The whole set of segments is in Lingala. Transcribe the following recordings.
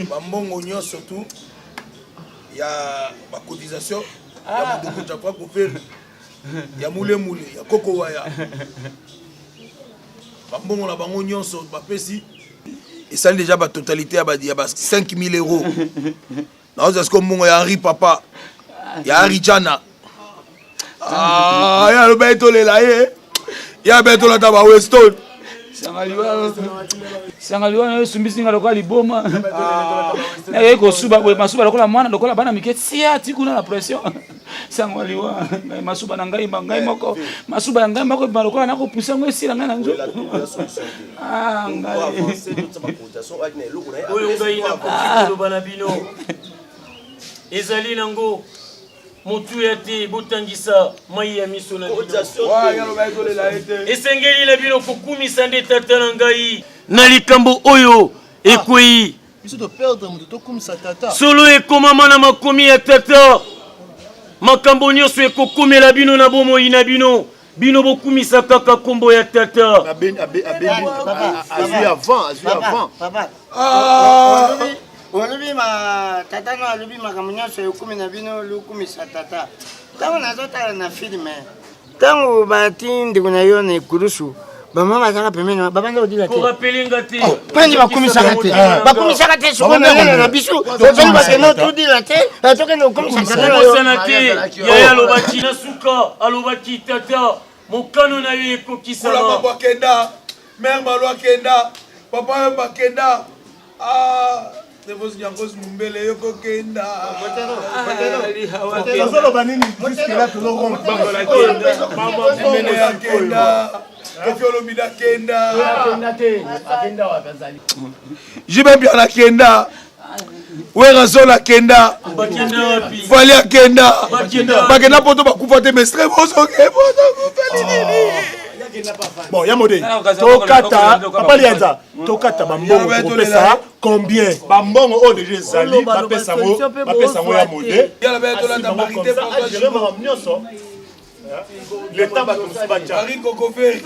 Bambongo nyo surtout il y a ma cotisation il y a mon docteur pour faire il y a moulé il y a coco waya bambongo la bango nyo sur ba pesi et ça déjà ba totalité il y a 5000 euros non c'est ce que mon Henri papa il y a Henri Jana il y a le beto le laé il y a beto la taba Weston Sangaliwa na sumbisi ngaloka liboma. Na yeko suba bwe masuba lokola mwana lokola bana miketi ya tikuna la pression. Sangaliwa masuba na ngai moko masuba ya ngai moko lokola nako pusa ngo esila ngai na nzo. Ah ngai. Oyo ngai na kokilo bana bino. Ezali nango mutu yate botangisa mai ya miso na bino. Esengeli na bino kokumisa nde tata na ngai na likambo oyo ekwei. Biso to perdre mutu to kumisa tata. Solo ekomama na makomi ya tata. Makambo nyonso ekokomela bino na bomoi na bino. Bino bokumisa kaka kombo ya tata. Avant. Papa. Olubi ma tata no olubi makamunya so yokumi na bino lukumi sa tata. Tango nazotala na filme. Tango batindi kuna yone kurusu. Bama bazanga pemeno babanda odila te. Ko rapelinga te. Pandi bakumisaka te. Bakumisaka te soko na bisu. Ozali bakeno tudila te. Atoke no kumisa tata yo. Sana te. Ya alobaki na suka, alobaki tata. Mokano na yo ekokisa. Ola papa kenda. Mère Malwa kenda. Papa bakenda. Ah Devos Nyangos Mumbele yoko kenda. Solo banini jusque là tout le monde. Mene kenda. Kofiolo bida kenda. Kenda wa bazali. Jibe bien la kenda. Wera zola kenda. Bakenda wapi? Fali kenda. Bakenda poto bakufa te mestre boso ke boso kupeli. Bon, Yamode, Tokata, Papa Lianza, Tokata Bambongo, Pesa, combien Bambongo, oh, déjà, Zali, Pesa Yamode, le temps va comme ça, Paris Kokofé.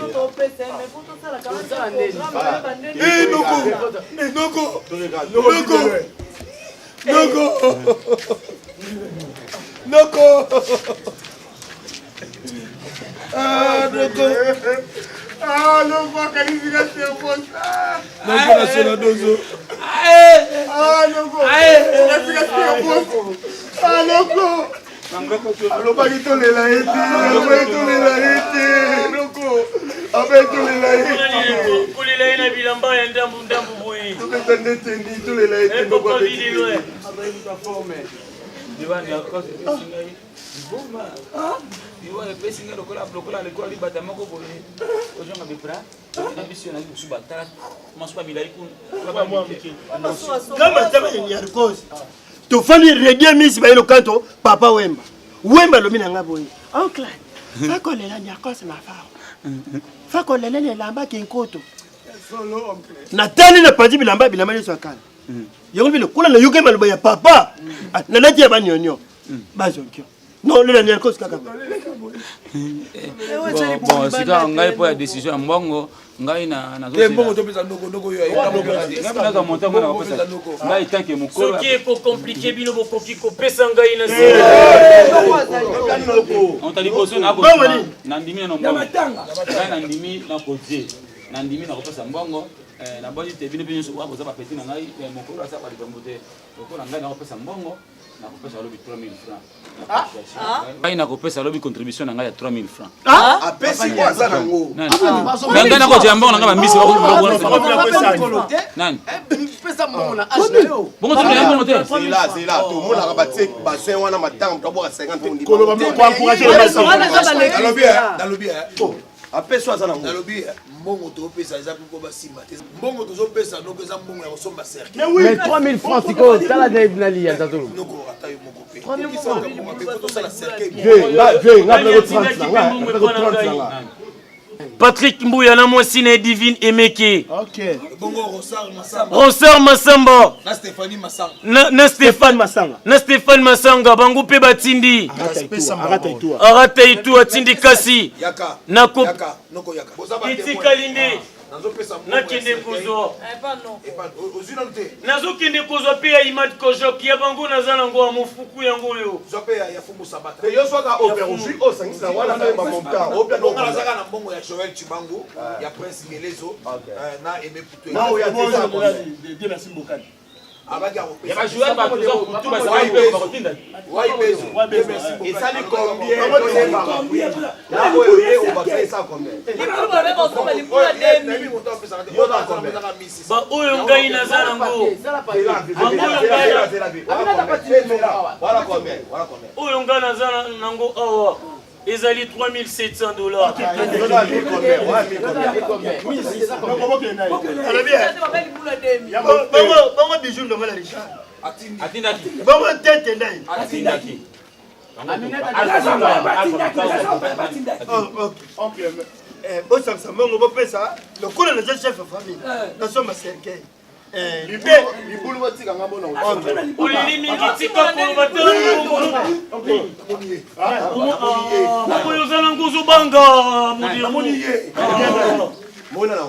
Noko. Ah, Noko. Ah, non, pas qualification pour ça. Noko, la seule dozo. Ah, Noko. Qualification pour ça. Ah, Noko. Allo pas du tout les laïcs. Noko. Avec tous les laïcs. Pour les laïcs, na bilamba ya ndambu boy. Tous les tendendi, tous les laïcs. Noko vidéo. Abai mutaforme. Diwani akose singai. Boma. Iwa pesi ngalo kola le kola libata mako boye. Ojonga bepra. Na mission na kusuba tara. Masuba bilai kun. Kama tama ni yarikosi. to fali reggae misi ba kanto papa Wemba. Wemba lo mina ngabo. Oncle. Fako lela nyakos na fao. Fako lela le lamba kinkoto. Solo oncle. Natani na padi bilamba bilamba ni swakana. Yongo bino kula na yuke maloba ya papa. Na nati ya banyonyo. Bazonkyo. Non, le dernier cause kaka. Bon, sika ngai po ya décision mbongo ngai na mbongo to pesa ndoko yo ngai na monta mona pesa ngai tanke mukolo soki ko compliqué bino bo koki ko pesa ngai na on tali boso na ko na ndimi na mbongo ngai na ndimi na koje na ndimi na ko pesa mbongo na boni te bino bino so wa boza ba petit na ngai mukolo asa ba libambote ko na ngai na ko pesa mbongo na ko pesa lobi 3000 francs ngai na ko pesa lobi contribution na ngai ya 3000 francs apesi kwa za nango ngai na ko jambo na ngai mbisi ba ko nani pesa mbongo na age yo bongo to ya bongo te c'est là tout monde a batté bassin wana matang to bo 50 Kolo ba mo kwa encourager le bassin dans le bien apesi za nango dans le bien mbongo to pesa za ko ba simba mbongo to zo pesa no ko za mbongo ya somba cercle mais 3000 francs siko tala na liya tatu noko atayo moko pe ko to sala cercle Patrick Mbuya na mwasine divine Emeke. OK. bongo Ronsard Masamba. na Stéphanie Masanga Na Stéphane Masanga. Na Stéphane Masanga bango pe batindi. Arata itu atindi kasi. yaka Na ko yaka noko yaka Itika linde. nazo pesa Na kende kuzo. ozunante Nazo kende kuzo pe ya Imad Kojok ya bango nazana ngo amufuku yango yo. zope ya fumu sabata yo soka operoji o sangisa wana na monta obia donc on a zaka na mbongo ya Joël Chibango ya Prince Melezo na Aimé Poutou ma oya tesa de la simbokani abaga ya ba joueur ba to ba sa ba ko tinda wai bezo et ça les combien là on va faire ça combien Ba oyo ngai nazana ngo. voilà combien Oyo ngai nazana nango awa. Ezali $3700. bongo bijou ndo mala Richard atindaki bongo tete ndai atindaki osangisa mbongo bopesa lokola naza chef ya famille nasomba cercueil libulu batika ngambo na Ulili mingi tika ko batela ngo. Oyo zana nguzu banga mudi. mona na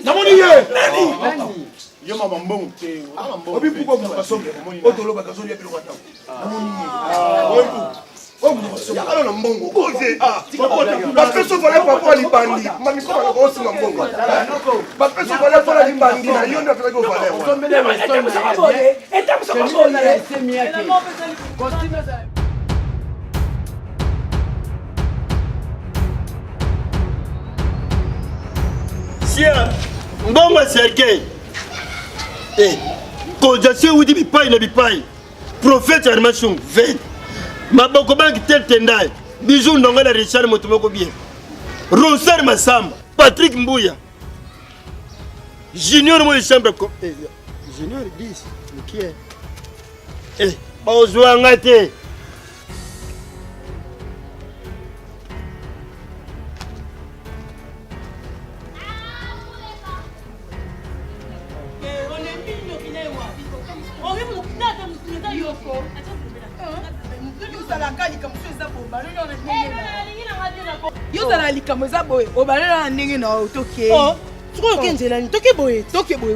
namoni ye nani yo mama mbongo te obi puko mu kasombe otolo bakazoli ya biloko tawo namoni ya alors na mbongo oze parce que so fallait pas libandi mami ko na ko singa mbongo parce que so fallait pas libandi na yo ndio fallait ko fallait sia mbongo cercueil conjonction wuti bipai na bipai prophète armation 20 maboko banki tel tendai bijou ndongo na Richard moto moko bien Ronsard Masamba Patrick Mbuya Junior mo chambre ko Junior 10 qui ozwa ngate yozala likambo eza boye obalela na ndenge na otoke sikoyo okenzela ni toke boye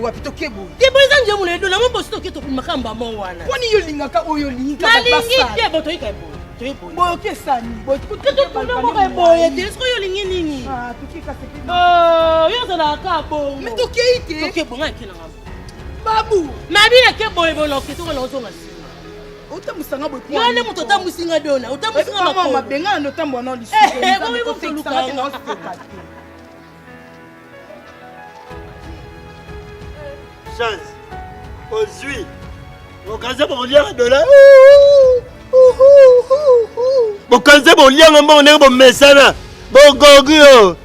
wapi toke boye te boye eza njemu ledo na mombosi toke tokumakamba mo wana poni yo lingaka oyo olingi nalingi te bo toyika boye boye okesani tototomoka boye te sikoyo olingi nini yo ozalaka bongo tokei te toke bongo akenanga babu mabinake boye bona oketokona ozonga otamusanga boye yo nde moto otambusinga dona otambusinga makolo mabengana nde otambola na chance ozwi bokanze bolianga dola bokanze bolianga mbongo ndenge bomesana bogogi yo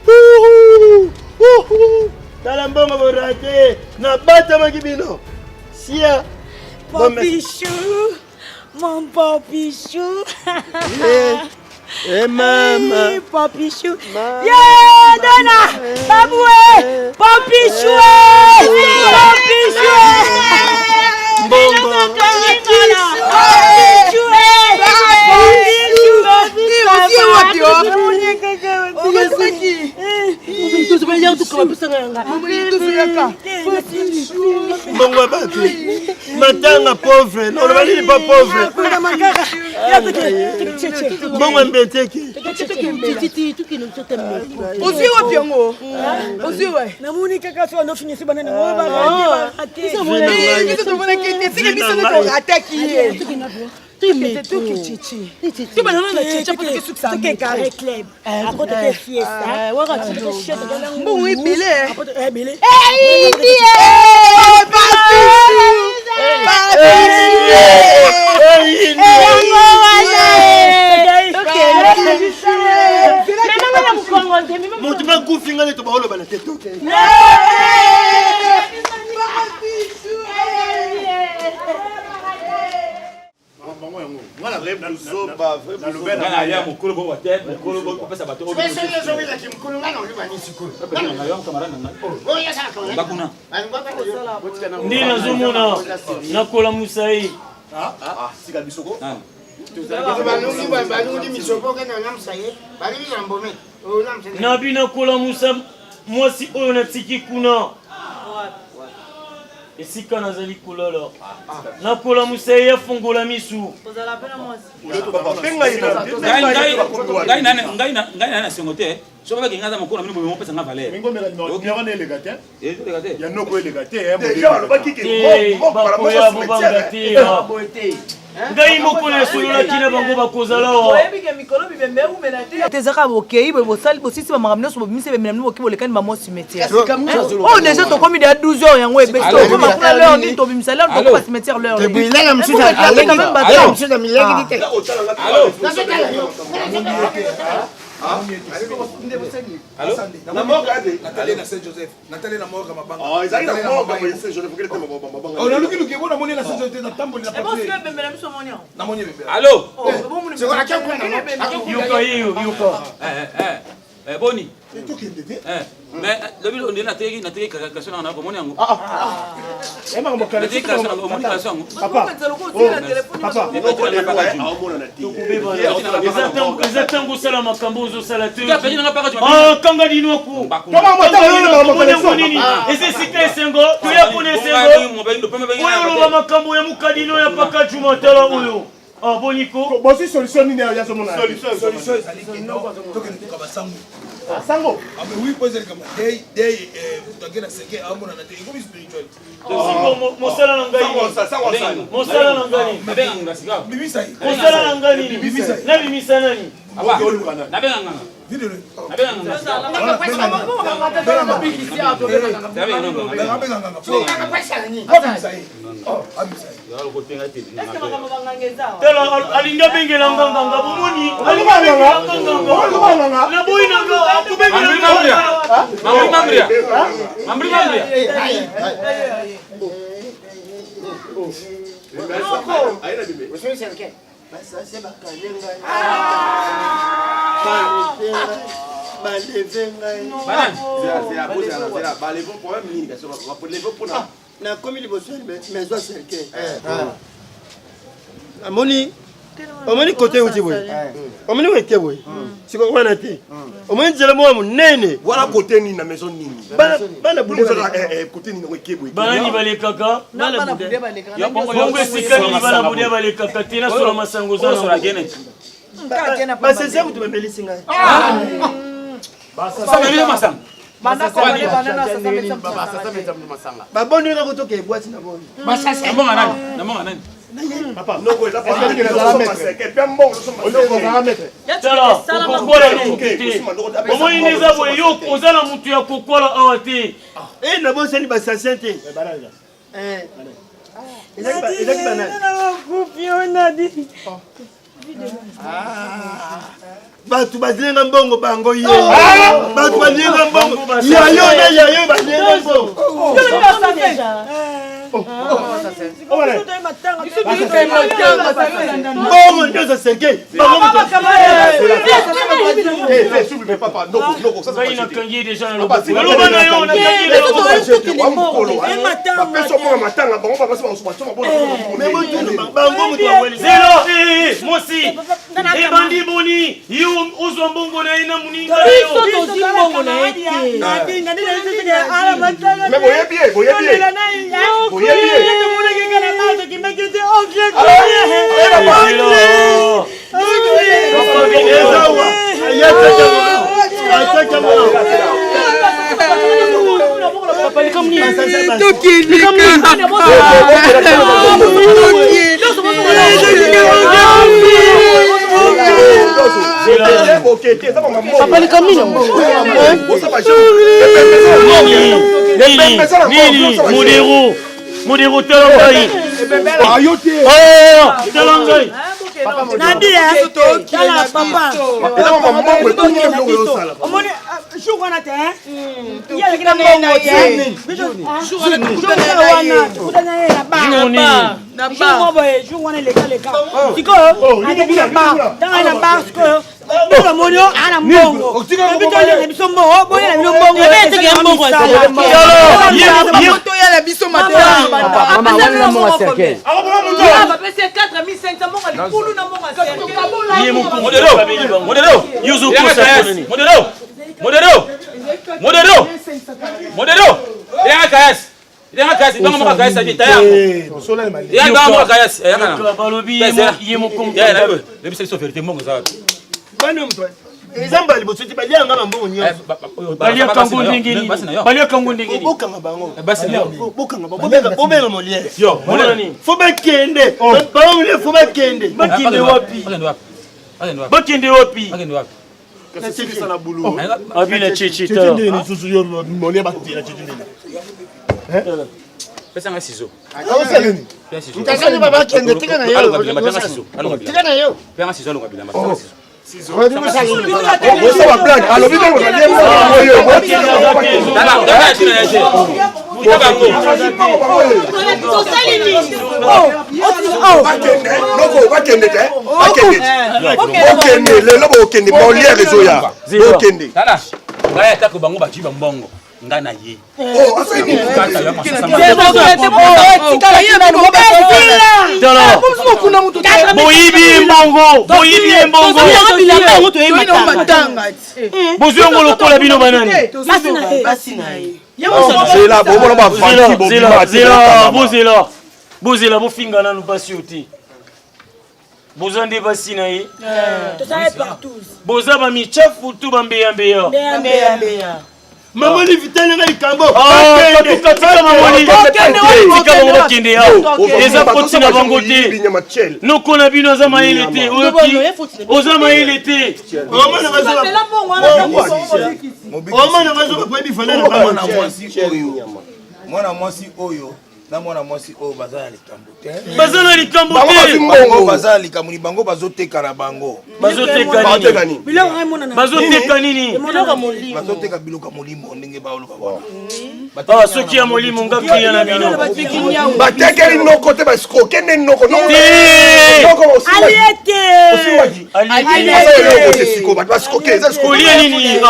tala mbongo borate nabatamaki bino sia Papichou, mon papichou. Maman. Papichou. Yeah, Donna. Baboué. Papichou. Papichou. Bongo. Bongo batu. Matanga pauvre. Non, on n'est pas pauvre. Bongo mbeteki. Oziwa piongo. Oziwa. Na muni kaka so no finisi banana ngo ba. Kitu tumona kete sike biso ko ataki. Tu banana na chicha pour que succès. Tu carré club. Après tu fiesta. Waka tu chete kana ngo. Bon ebele. Ebele. Eh idi eh. Motima kufinga le to ba oloba na teto. Ndi nazomona nakola musai nabi nakola musa mwasi oyo natiki kuna esika nazali kolala nakola musai yafongola misu ngai nana sengo te soki baki ngaza mokolo mini bomi mopesa nga valeur bakoya bobanga te ngai moko nasololaki na bango bakozala tezaka bokei bosisi bamakambo nyonso bobimisi bemina mini boki bolekani bamo cimetière oyo déjà tokomi deya 12 heures yango ebesi tokomakuna l'heure nini tobimisa l'heure tokoma cimetière l'heure Boni. Mais le on est na teki kaka na ko moni yango. ezatango osala makambo ozosala te kanga dinoku nini eza esika esengo toya kuna esengo oyo oloba makambo ya mokadino ya paka jumatala oyo boniko bosi solution nini ya somona solution ezali kino tokende tukabasango sango abe oui poser comme day tokena seke amona na te ikomi spirituel mosala na ngai mosala na ngai bibisa mosala na ngai na bimisa nani na benga video tala alinga bengela nganga bomoni na boyi nanga akubengela Mamri omoni kote uti boy omoni weke boy siko wana te omoni jela mo munene wala kote ni na maison nini bana bude kote ni weke boy bana balekaka bana bude balekaka bongo esika ni bana bude balekaka tena sola masango za sola gene basa sasa kutumembelisi ngai basa mimi masanga bana ko bale banana sasa meta masanga babondi na kutoka ebwati na bondi basa namonga nani papa noko eza pas que bien bon tala kokola lokite omoni neza boye yo ozala mutu ya kokola awa te na boseli basasien te ezaki banani batu bazilenga mbongo bango ye batu bazilenga mbongo yayo na yayo bazilenga mbongo Mbongo nyoza senge. Papa, non, ça il a cangé déjà dans le bateau. Alors maintenant, on a cangé dans Modero Talangai. Talangai. Nadia, papa. Ngana ye. Boyibi mbongo. Bozongo lokola bino banani. Bozela bofinga nanu basi oti. Bozande basi na ye. Boza ba michafu tu bambeya mbeya. Mamoni vitale na likambo. Katika mamoni. Tika bango bakende yao. Eza poti na bango te. Noko na bino za maele te. Oza maele te. Omana bazo ba bi fana na mwana mwasi oyo na mwana mwasi oyo bazala likambo te. Bazala likambo te. Bango bazala likambo ni bango bazoteka na bango. Bazoteka nini? Bazoteka nini? Bazoteka biloko molimo ndenge baoloba wana. Ah, soki ya molimo ngapi ya na bino. Batekeli noko te basiko kende noko noko. Aliete. Aliete siko basiko keza siko nini?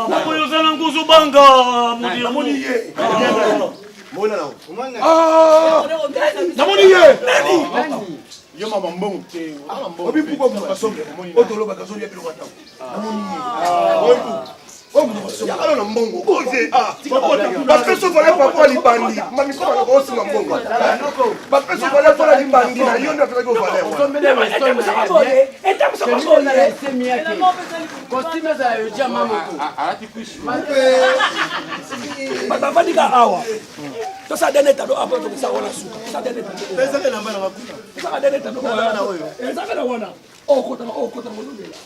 Nakoyozana nguzu banga namoni ye. Namoni ye. Yo mama mbongo te. Obi puko kwa songe. Otolo bakazoni ya biloko ta. Namoni ye. Alors na mbongo oje parce que so fallait pas libandi mami ko na ko sima mbongo parce que so fallait pas libandi na yo na fallait ko fallait eta so ko na semi yake costume za yo jamaa moko arati kushi baba dika awa to sa deneta do apo to sa wala suka sa deneta pesa na mbana makuta sa deneta do wala na oyo sa na wana okota ngolundela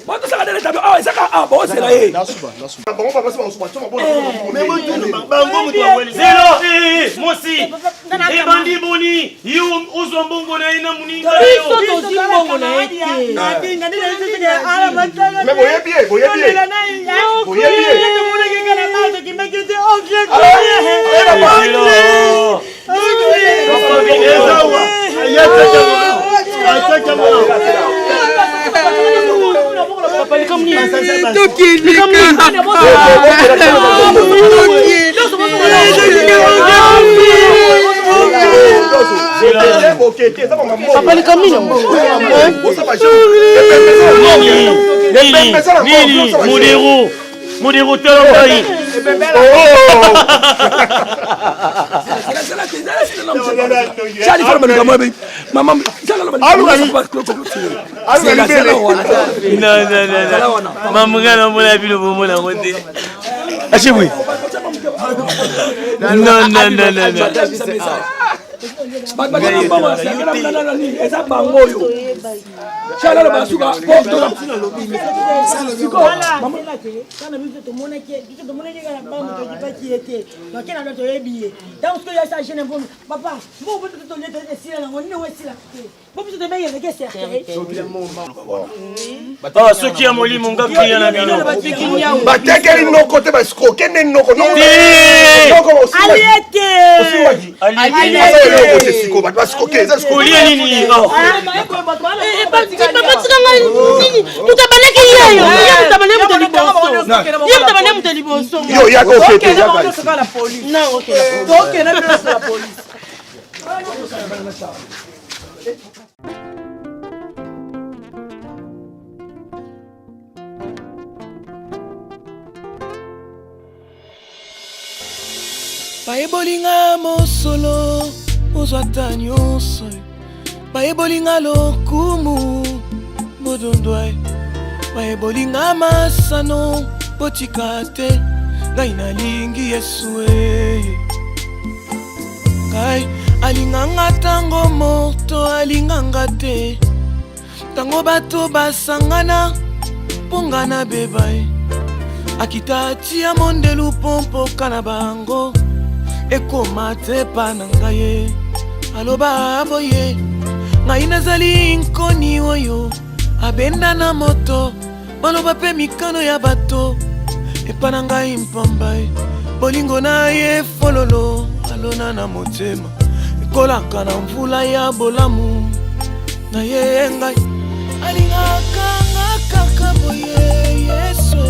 Bato saka dele tabi ah ezaka ah bon c'est là eh. Bon papa c'est bon sport. Mais moi tout bango mutu wali. Zero mosi. E bandi boni yu uzombongo na ina muninga yo. Biso to zimbongo na ete. Natinga ndile nzike ala matanga. Mais boye bien. Boye bien. Modero Talongai. Ce qui a molli mon gars, il y en a mis. Bah, t'es quel no côté, bah, quel n'est no côté. Baebolinga mosolo ozwata nyonso baebolinga lokumu modondwa baebolinga masano botika te ngai nalingi Yesu ngai alinganga tango moto alinganga te tango bato basangana pongana bebai akita tia mondelu pompo kana bango ekoma te pana ngai aloba boye ngai nazali nkoni oyo abenda na moto baloba pe mikano ya bato epana ngai mpambai bolingo na ye fololo alona na motema ekolaka na mvula ya bolamu na ye ngai alingaka kaka boye Yesu